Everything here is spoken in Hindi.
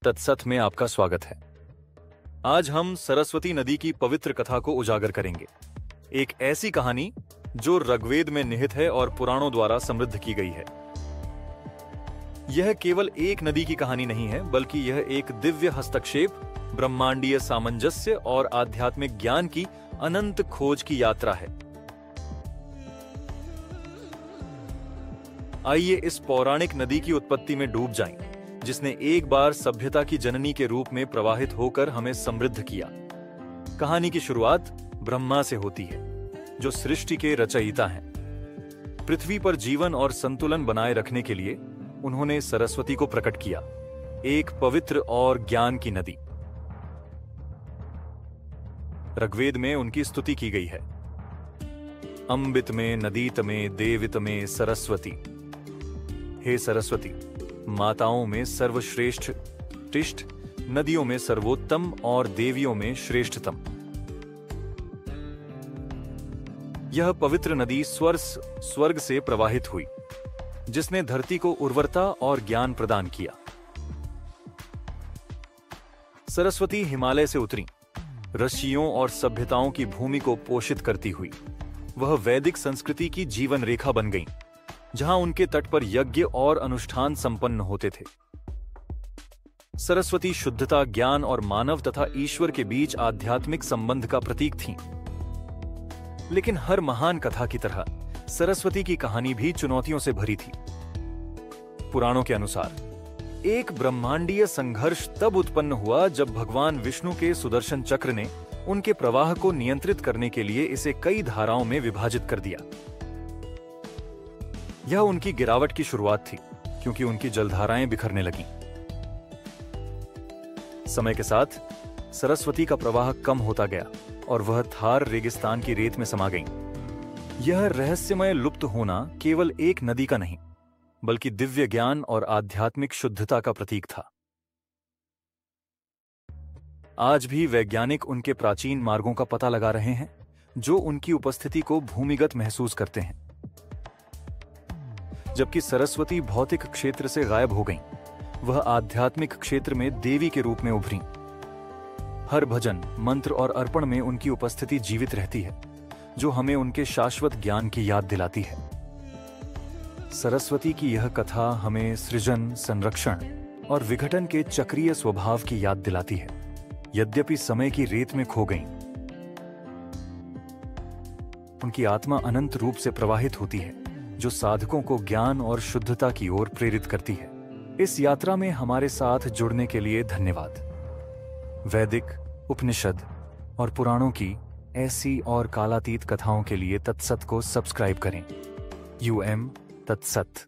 तत्सत में आपका स्वागत है। आज हम सरस्वती नदी की पवित्र कथा को उजागर करेंगे। एक ऐसी कहानी जो ऋग्वेद में निहित है और पुराणों द्वारा समृद्ध की गई है। यह केवल एक नदी की कहानी नहीं है, बल्कि यह एक दिव्य हस्तक्षेप, ब्रह्मांडीय सामंजस्य और आध्यात्मिक ज्ञान की अनंत खोज की यात्रा है। आइए इस पौराणिक नदी की उत्पत्ति में डूब जाएं, जिसने एक बार सभ्यता की जननी के रूप में प्रवाहित होकर हमें समृद्ध किया। कहानी की शुरुआत ब्रह्मा से होती है, जो सृष्टि के रचयिता हैं। पृथ्वी पर जीवन और संतुलन बनाए रखने के लिए उन्होंने सरस्वती को प्रकट किया, एक पवित्र और ज्ञान की नदी। ऋग्वेद में उनकी स्तुति की गई है। अम्बित में नदीत में देवित में सरस्वती। हे सरस्वती, माताओं में सर्वश्रेष्ठ तिष्ठ, नदियों में सर्वोत्तम और देवियों में श्रेष्ठतम। यह पवित्र नदी स्वर्ग से प्रवाहित हुई, जिसने धरती को उर्वरता और ज्ञान प्रदान किया। सरस्वती हिमालय से उतरी, ऋषियों और सभ्यताओं की भूमि को पोषित करती हुई वह वैदिक संस्कृति की जीवन रेखा बन गईं, जहां उनके तट पर यज्ञ और अनुष्ठान संपन्न होते थे। सरस्वती शुद्धता, ज्ञान और मानव तथा ईश्वर के बीच आध्यात्मिक संबंध का प्रतीक थीं। लेकिन हर महान कथा की तरह सरस्वती की कहानी भी चुनौतियों से भरी थी। पुराणों के अनुसार एक ब्रह्मांडीय संघर्ष तब उत्पन्न हुआ जब भगवान विष्णु के सुदर्शन चक्र ने उनके प्रवाह को नियंत्रित करने के लिए इसे कई धाराओं में विभाजित कर दिया। यह उनकी गिरावट की शुरुआत थी, क्योंकि उनकी जलधाराएं बिखरने लगीं। समय के साथ सरस्वती का प्रवाह कम होता गया और वह थार रेगिस्तान की रेत में समा गईं। यह रहस्यमय लुप्त होना केवल एक नदी का नहीं, बल्कि दिव्य ज्ञान और आध्यात्मिक शुद्धता का प्रतीक था। आज भी वैज्ञानिक उनके प्राचीन मार्गों का पता लगा रहे हैं, जो उनकी उपस्थिति को भूमिगत महसूस करते हैं। जबकि सरस्वती भौतिक क्षेत्र से गायब हो गईं, वह आध्यात्मिक क्षेत्र में देवी के रूप में उभरीं। हर भजन, मंत्र और अर्पण में उनकी उपस्थिति जीवित रहती है, जो हमें उनके शाश्वत ज्ञान की याद दिलाती है। सरस्वती की यह कथा हमें सृजन, संरक्षण और विघटन के चक्रीय स्वभाव की याद दिलाती है। यद्यपि समय की रेत में खो गईं, उनकी आत्मा अनंत रूप से प्रवाहित होती है, जो साधकों को ज्ञान और शुद्धता की ओर प्रेरित करती है। इस यात्रा में हमारे साथ जुड़ने के लिए धन्यवाद। वैदिक, उपनिषद और पुराणों की ऐसी और कालातीत कथाओं के लिए तत्सत को सब्सक्राइब करें। तत्सत।